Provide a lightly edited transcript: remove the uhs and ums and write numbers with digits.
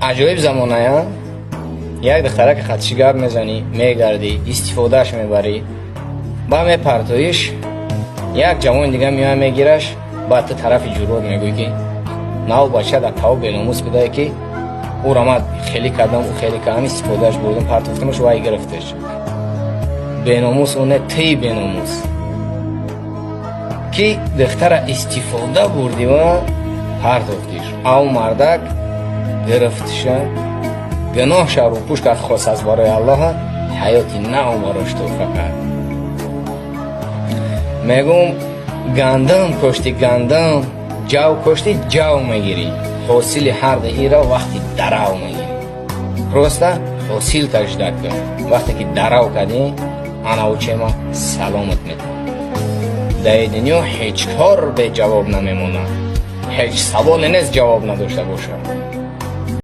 عجایب زمانه ها یک دختره که خدشگر میزنی میگردی استفادهش میبری با می پرتویش یک جوان دیگه میاد میگیرش بعد تو طرف جورود میگوی که ناو بچه در تاو بیناموس بدهی که او رامد خیلی کردم او خیلی کردم استفادهش بردم پرتوفتمش و ای گرفتش بیناموس اونه تی بیناموس که دختر استفاده بردی و پرتوفتیش او مردک گرفتش گناه شو رو پوش کرد خواست از برای الله حیاتی نو براش توفه کرد میگم گندم کشتی گندم جو کشتی جو میگیری حاصل هر دهی را وقتی درو میگیری راسته حاصل تجدید کن وقتی که درو کردی انا و چه ما سلامت میتون در دنیا هیچ کار به جواب نمیمونه هیچ سوال نیست جواب نداشته باشه